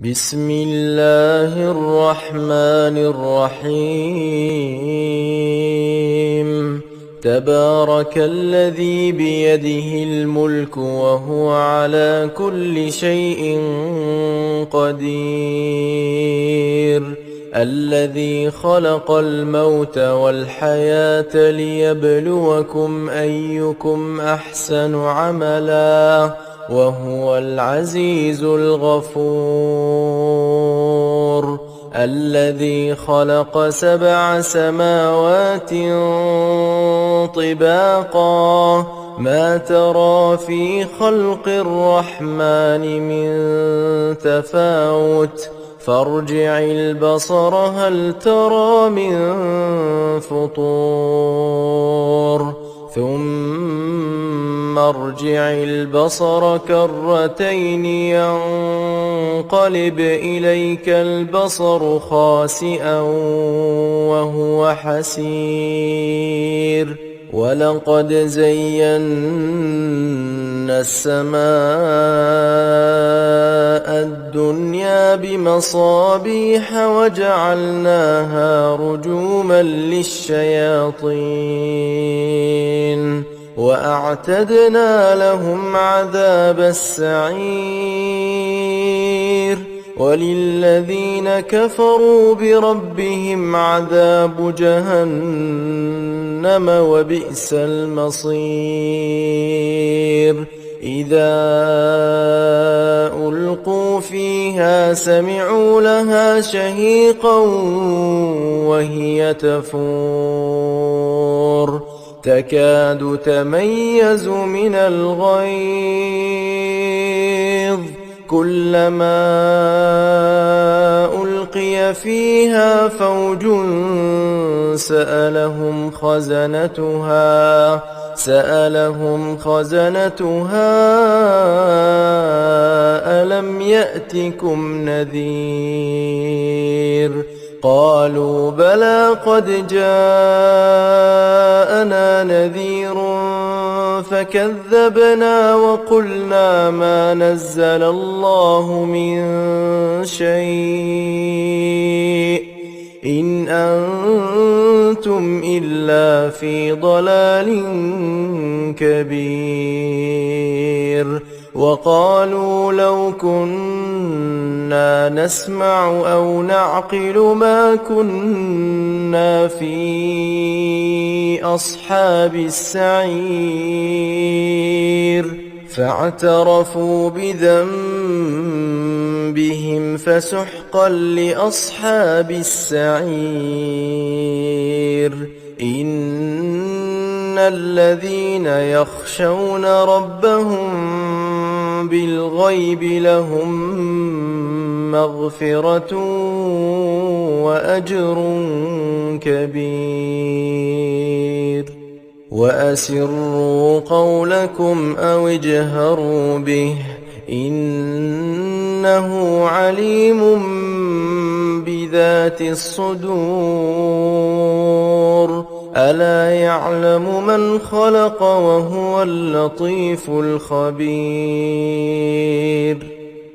بسم الله الرحمن الرحيم. تبارك الذي بيده الملك وهو على كل شيء قدير، الذي خلق الموت والحياة ليبلوكم أيكم أحسن عملا وهو العزيز الغفور. الذي خلق 7 سماوات طباقا، ما ترى في خلق الرحمن من تفاوت، فارجع البصر هل ترى من فطور، ثم ارجع البصر كرتين ينقلب إليك البصر خاسئا وهو حسير. ولقد زينا السماء الدنيا بمصابيح وجعلناها رجوما للشياطين، وأعتدنا لهم عذاب السعير. وللذين كفروا بربهم عذاب جهنم وبئس المصير. إذا ألقوا فيها سمعوا لها شهيقا وهي تفور، تكاد تميز من الغيظ، كلما ألقي فيها فوج سألهم خزنتها ألم يأتكم نذير؟ قالوا بلى قد جاءنا نذير فكذبنا وقلنا ما نزل الله من شيء إن أنتم إلا في ضلال كبير. وقالوا لو كنا نسمع أو نعقل ما كنا في أصحاب السعير. فاعترفوا بذنبهم فسحقا لأصحاب السعير. إن الذين يخشون ربهم بالغيب لهم مغفرة وأجر كبير. وأسروا قولكم أو اجهروا به إنه عليم بذات الصدور. ألا يعلم من خلق وهو اللطيف الخبير.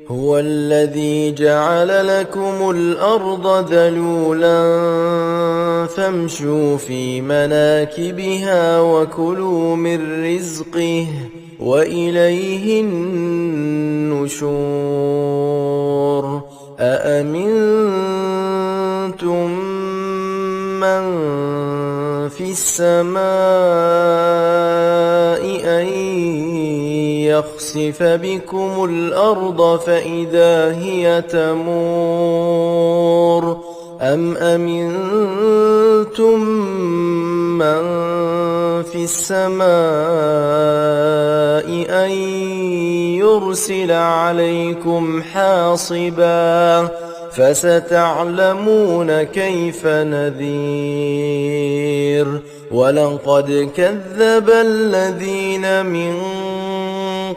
هو الذي جعل لكم الأرض ذلولا فامشوا في مناكبها وكلوا من رزقه وإليه النشور. أأمنتم من في السماء أن يخسف بكم الأرض فإذا هي تمور، أم أمنتم من في السماء أن يرسل عليكم حاصبا فستعلمون كيف نذير. ولقد كذب الذين من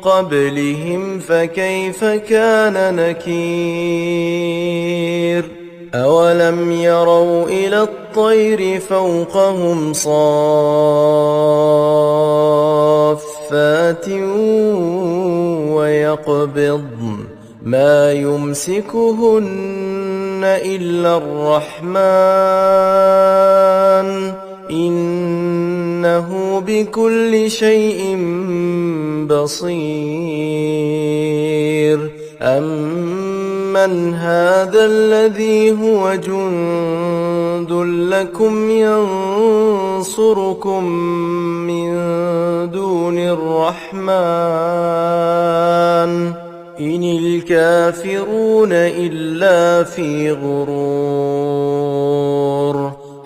قبلهم فكيف كان نكير. أولم يروا إلى الطير فوقهم صافات ويقبضن ما يمسكهن إلا الرحمن إنه بكل شيء بصير أمن هذا الذي هو جند لكم ينصركم من دون الرحمن إن الكافرون إلا في غرور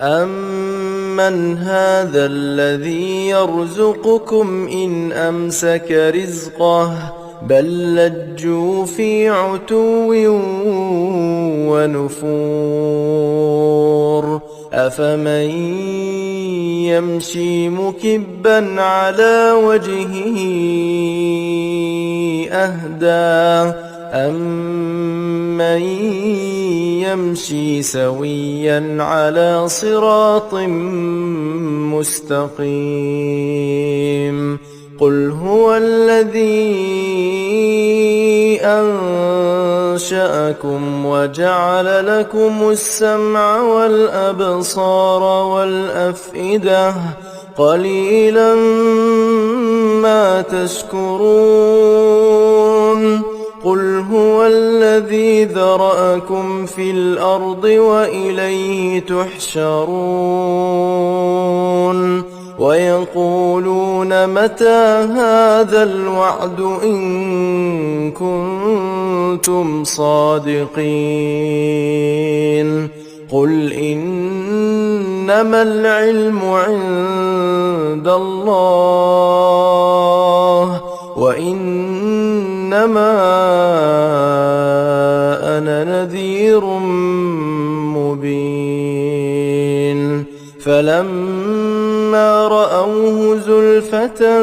أمن هذا الذي يرزقكم إن أمسك رزقه بل لجوا في عتو ونفور أفمن يمشي مكبا على وجهه أهدى أمن يمشي سويا على صراط مستقيم قل هو الذي أنشأكم وجعل لكم السمع والأبصار والأفئدة قليلا ما تشكرون قل هو الذي ذرأكم في الأرض وإليه تحشرون ويقولون متى هذا الوعد إن كنتم صادقين قل إنما العلم عند الله وإنما أنا نذير مبين فلما رأوه زلفة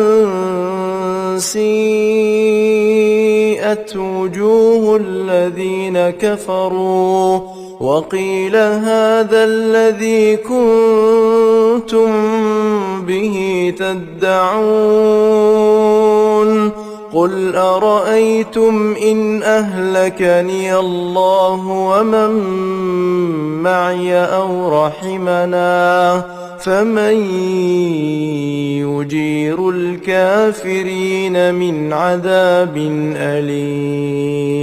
سيئت وجوه الذين كفروا وقيل هذا الذي كنتم به تدعون قل أرأيتم إن أهلكني الله ومن معي أو رحمنا فمن يجير الكافرين من عذاب أليم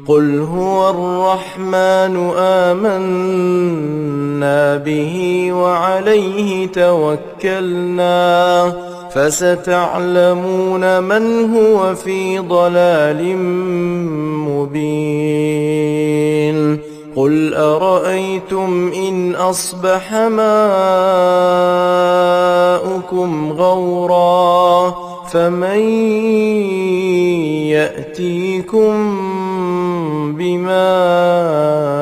قل هو الرحمن آمنا به وعليه توكلنا فستعلمون من هو في ضلال مبين قل أرأيتم إن أصبح ماؤكم غورا فمن يأتيكم بماء